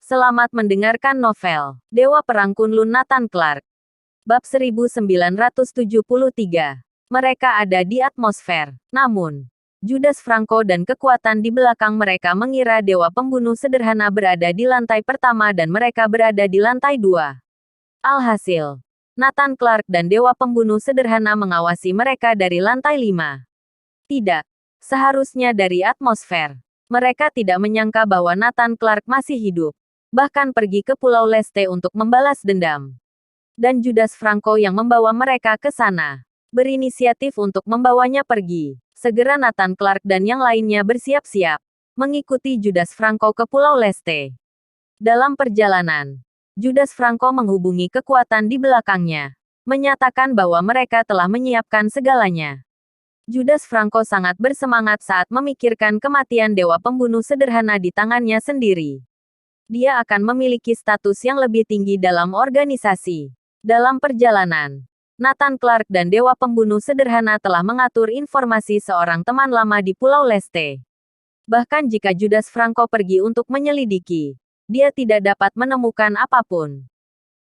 Selamat mendengarkan novel Dewa Perang Kunlun Nathan Clark. Bab 1973. Mereka ada di atmosfer. Namun, Judas Franco dan kekuatan di belakang mereka mengira dewa pembunuh sederhana berada di lantai pertama dan mereka berada di lantai 2. Alhasil, Nathan Clark dan dewa pembunuh sederhana mengawasi mereka dari lantai 5. Tidak, seharusnya dari atmosfer. Mereka tidak menyangka bahwa Nathan Clark masih hidup. Bahkan pergi ke Pulau Leste untuk membalas dendam. Dan Judas Franco yang membawa mereka ke sana. Berinisiatif untuk membawanya pergi. Segera Nathan Clark dan yang lainnya bersiap-siap. Mengikuti Judas Franco ke Pulau Leste. Dalam perjalanan, Judas Franco menghubungi kekuatan di belakangnya. Menyatakan bahwa mereka telah menyiapkan segalanya. Judas Franco sangat bersemangat saat memikirkan kematian dewa pembunuh sederhana di tangannya sendiri. Dia akan memiliki status yang lebih tinggi dalam organisasi. Dalam perjalanan, Nathan Clark dan dewa pembunuh sederhana telah mengatur informasi seorang teman lama di Pulau Leste. Bahkan jika Judas Franco pergi untuk menyelidiki, dia tidak dapat menemukan apapun.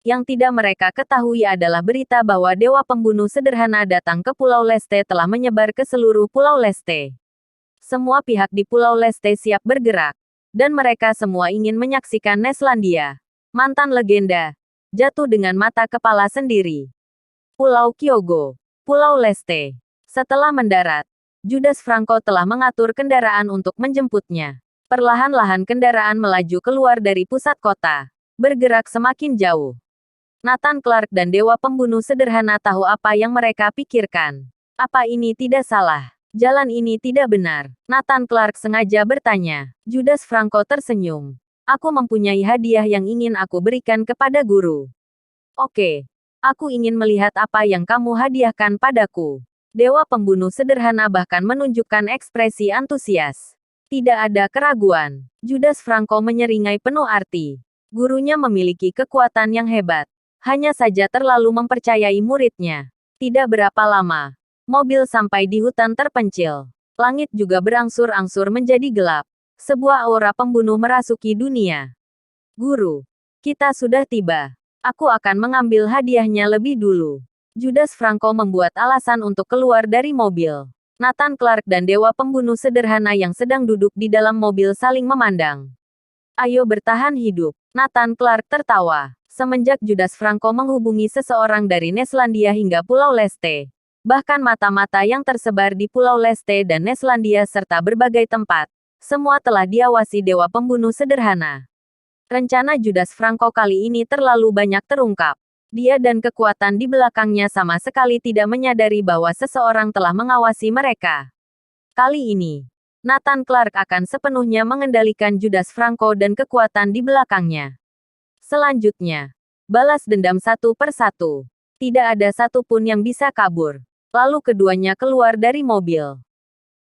Yang tidak mereka ketahui adalah berita bahwa dewa pembunuh sederhana datang ke Pulau Leste telah menyebar ke seluruh Pulau Leste. Semua pihak di Pulau Leste siap bergerak. Dan mereka semua ingin menyaksikan Neslandia, mantan legenda, jatuh dengan mata kepala sendiri. Pulau Kyogo, Pulau Leste. Setelah mendarat, Judas Franco telah mengatur kendaraan untuk menjemputnya. Perlahan-lahan kendaraan melaju keluar dari pusat kota, bergerak semakin jauh. Nathan Clark dan dewa pembunuh sederhana tahu apa yang mereka pikirkan. Apa ini tidak salah? Jalan ini tidak benar. Nathan Clark sengaja bertanya. Judas Franco tersenyum. Aku mempunyai hadiah yang ingin aku berikan kepada guru. Oke. Aku ingin melihat apa yang kamu hadiahkan padaku. Dewa pembunuh sederhana bahkan menunjukkan ekspresi antusias. Tidak ada keraguan. Judas Franco menyeringai penuh arti. Gurunya memiliki kekuatan yang hebat. Hanya saja terlalu mempercayai muridnya. Tidak berapa lama. Mobil sampai di hutan terpencil. Langit juga berangsur-angsur menjadi gelap. Sebuah aura pembunuh merasuki dunia. Guru, kita sudah tiba. Aku akan mengambil hadiahnya lebih dulu. Judas Franco membuat alasan untuk keluar dari mobil. Nathan Clark dan dewa pembunuh sederhana yang sedang duduk di dalam mobil saling memandang. Ayo bertahan hidup. Nathan Clark tertawa. Semenjak Judas Franco menghubungi seseorang dari Neslandia hingga Pulau Leste. Bahkan mata-mata yang tersebar di Pulau Leste dan Neslandia serta berbagai tempat, semua telah diawasi dewa pembunuh sederhana. Rencana Judas Franco kali ini terlalu banyak terungkap. Dia dan kekuatan di belakangnya sama sekali tidak menyadari bahwa seseorang telah mengawasi mereka. Kali ini, Nathan Clark akan sepenuhnya mengendalikan Judas Franco dan kekuatan di belakangnya. Selanjutnya, balas dendam satu persatu. Tidak ada satupun yang bisa kabur. Lalu keduanya keluar dari mobil.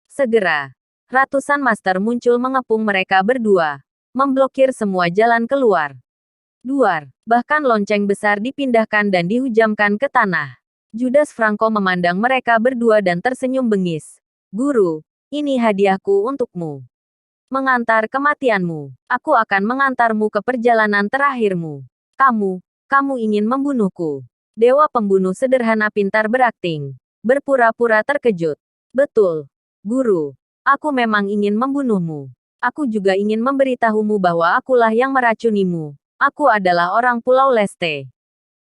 Segera, ratusan master muncul mengepung mereka berdua, memblokir semua jalan keluar. Duar, bahkan lonceng besar dipindahkan dan dihujamkan ke tanah. Judas Franco memandang mereka berdua dan tersenyum bengis. Guru, ini hadiahku untukmu. Mengantar kematianmu. Aku akan mengantarmu ke perjalanan terakhirmu. Kamu ingin membunuhku. Dewa pembunuh sederhana pintar berakting. Berpura-pura terkejut. Betul, guru. Aku memang ingin membunuhmu. Aku juga ingin memberitahumu bahwa akulah yang meracunimu. Aku adalah orang Pulau Leste.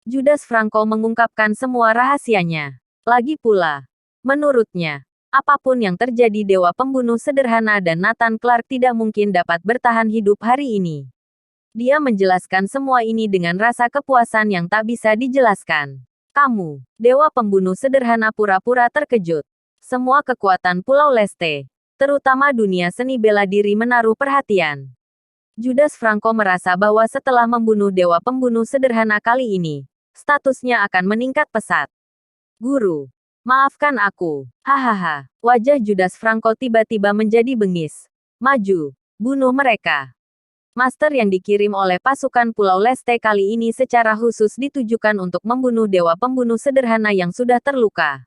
Judas Franco mengungkapkan semua rahasianya. Lagi pula, menurutnya, apapun yang terjadi dewa pembunuh sederhana dan Nathan Clark tidak mungkin dapat bertahan hidup hari ini. Dia menjelaskan semua ini dengan rasa kepuasan yang tak bisa dijelaskan. Kamu, dewa pembunuh sederhana pura-pura terkejut. Semua kekuatan Pulau Leste, terutama dunia seni bela diri menaruh perhatian. Judas Franco merasa bahwa setelah membunuh dewa pembunuh sederhana kali ini, statusnya akan meningkat pesat. Guru, maafkan aku. Hahaha. Wajah Judas Franco tiba-tiba menjadi bengis. Maju, bunuh mereka. Master yang dikirim oleh pasukan Pulau Leste kali ini secara khusus ditujukan untuk membunuh dewa pembunuh sederhana yang sudah terluka.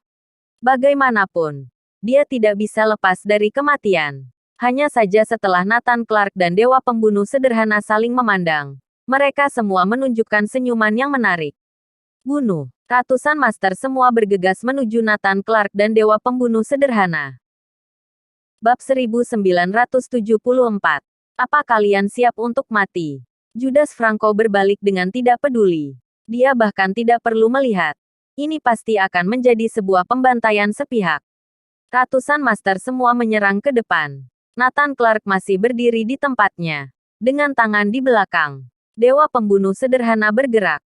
Bagaimanapun, dia tidak bisa lepas dari kematian. Hanya saja setelah Nathan Clark dan Dewa Pembunuh Sederhana saling memandang, mereka semua menunjukkan senyuman yang menarik. Bunuh. Ratusan master semua bergegas menuju Nathan Clark dan Dewa Pembunuh Sederhana. Bab 1974. Apa kalian siap untuk mati? Judas Franco berbalik dengan tidak peduli. Dia bahkan tidak perlu melihat. Ini pasti akan menjadi sebuah pembantaian sepihak. Ratusan master semua menyerang ke depan. Nathan Clark masih berdiri di tempatnya, dengan tangan di belakang. Dewa Pembunuh Sederhana bergerak.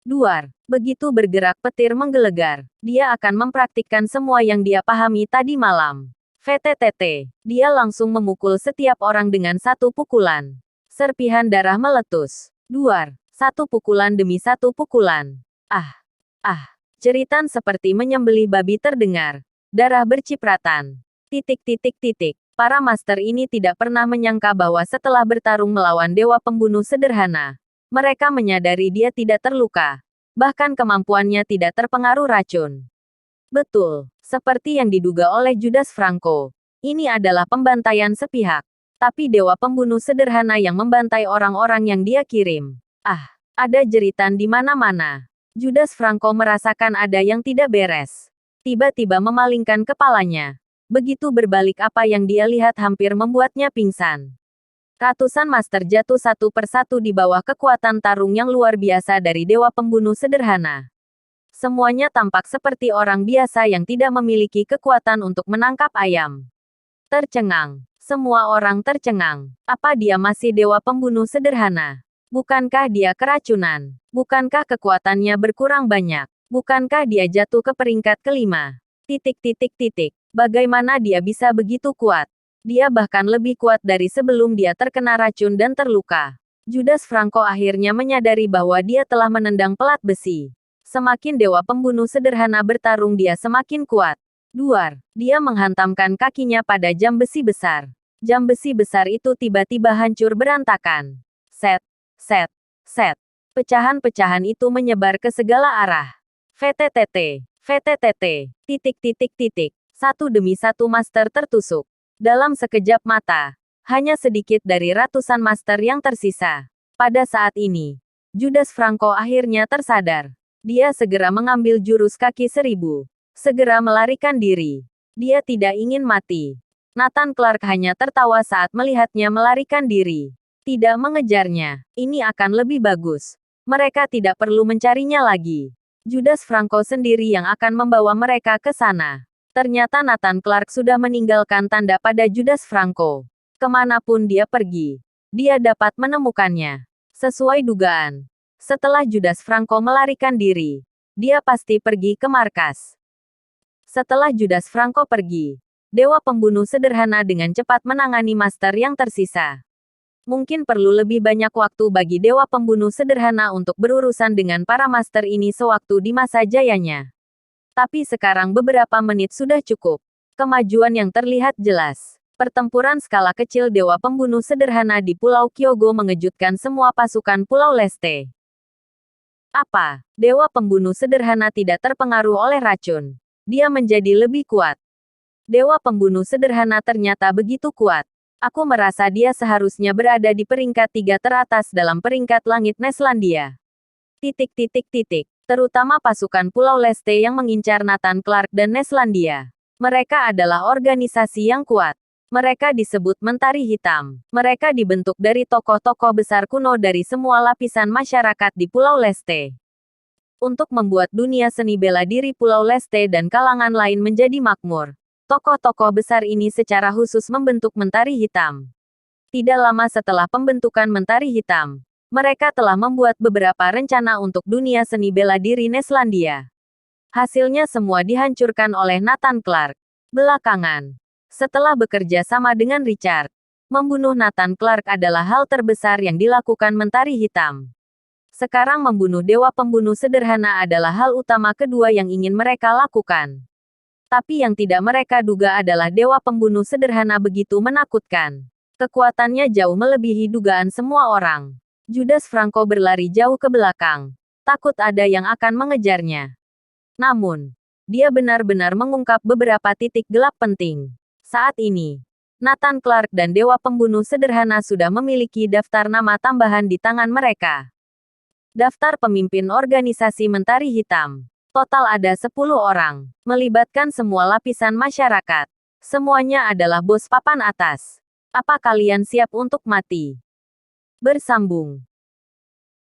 Duar. Begitu bergerak petir menggelegar. Dia akan mempraktikkan semua yang dia pahami tadi malam. VTTT. Dia langsung memukul setiap orang dengan satu pukulan. Serpihan darah meletus. Duar. Satu pukulan demi satu pukulan. Jeritan seperti menyembelih babi terdengar. Darah bercipratan. Para master ini tidak pernah menyangka bahwa setelah bertarung melawan Dewa Pembunuh Sederhana, mereka menyadari dia tidak terluka. Bahkan kemampuannya tidak terpengaruh racun. Betul, seperti yang diduga oleh Judas Franco. Ini adalah pembantaian sepihak. Tapi Dewa Pembunuh Sederhana yang membantai orang-orang yang dia kirim. Ada jeritan di mana-mana. Judas Franco merasakan ada yang tidak beres. Tiba-tiba memalingkan kepalanya. Begitu berbalik apa yang dia lihat hampir membuatnya pingsan. Ratusan master jatuh satu persatu di bawah kekuatan tarung yang luar biasa dari Dewa Pembunuh Sederhana. Semuanya tampak seperti orang biasa yang tidak memiliki kekuatan untuk menangkap ayam. Tercengang. Semua orang tercengang. Apa dia masih Dewa Pembunuh Sederhana? Bukankah dia keracunan? Bukankah kekuatannya berkurang banyak? Bukankah dia jatuh ke peringkat kelima? Bagaimana dia bisa begitu kuat? Dia bahkan lebih kuat dari sebelum dia terkena racun dan terluka. Judas Franco akhirnya menyadari bahwa dia telah menendang pelat besi. Semakin Dewa Pembunuh Sederhana bertarung dia semakin kuat. Duar. Dia menghantamkan kakinya pada jam besi besar. Jam besi besar itu tiba-tiba hancur berantakan. Set. Pecahan-pecahan itu menyebar ke segala arah. VTTT. Satu demi satu master tertusuk. Dalam sekejap mata, hanya sedikit dari ratusan master yang tersisa. Pada saat ini, Judas Franco akhirnya tersadar. Dia segera mengambil jurus kaki seribu. Segera melarikan diri. Dia tidak ingin mati. Nathan Clark hanya tertawa saat melihatnya melarikan diri. Tidak mengejarnya. Ini akan lebih bagus. Mereka tidak perlu mencarinya lagi. Judas Franco sendiri yang akan membawa mereka ke sana. Ternyata Nathan Clark sudah meninggalkan tanda pada Judas Franco. Kemanapun dia pergi, dia dapat menemukannya. Sesuai dugaan. Setelah Judas Franco melarikan diri, dia pasti pergi ke markas. Setelah Judas Franco pergi, Dewa Pembunuh Sederhana dengan cepat menangani master yang tersisa. Mungkin perlu lebih banyak waktu bagi Dewa Pembunuh Sederhana untuk berurusan dengan para master ini sewaktu di masa jayanya. Tapi sekarang beberapa menit sudah cukup. Kemajuan yang terlihat jelas. Pertempuran skala kecil Dewa Pembunuh Sederhana di Pulau Kyogo mengejutkan semua pasukan Pulau Leste. Apa? Dewa Pembunuh Sederhana tidak terpengaruh oleh racun. Dia menjadi lebih kuat. Dewa Pembunuh Sederhana ternyata begitu kuat. Aku merasa dia seharusnya berada di peringkat 3 teratas dalam peringkat langit Neslandia. Terutama pasukan Pulau Leste yang mengincar Nathan Clark dan Neslandia. Mereka adalah organisasi yang kuat. Mereka disebut Mentari Hitam. Mereka dibentuk dari tokoh-tokoh besar kuno dari semua lapisan masyarakat di Pulau Leste. Untuk membuat dunia seni bela diri Pulau Leste dan kalangan lain menjadi makmur, tokoh-tokoh besar ini secara khusus membentuk Mentari Hitam. Tidak lama setelah pembentukan Mentari Hitam, mereka telah membuat beberapa rencana untuk dunia seni bela diri Neslandia. Hasilnya semua dihancurkan oleh Nathan Clark. Belakangan, setelah bekerja sama dengan Richard, membunuh Nathan Clark adalah hal terbesar yang dilakukan Mentari Hitam. Sekarang membunuh Dewa Pembunuh Sederhana adalah hal utama kedua yang ingin mereka lakukan. Tapi yang tidak mereka duga adalah Dewa Pembunuh Sederhana begitu menakutkan. Kekuatannya jauh melebihi dugaan semua orang. Judas Franco berlari jauh ke belakang. Takut ada yang akan mengejarnya. Namun, dia benar-benar mengungkap beberapa titik gelap penting. Saat ini, Nathan Clark dan Dewa Pembunuh Sederhana sudah memiliki daftar nama tambahan di tangan mereka. Daftar pemimpin organisasi Mentari Hitam. Total ada 10 orang, melibatkan semua lapisan masyarakat. Semuanya adalah bos papan atas. Apa kalian siap untuk mati? Bersambung.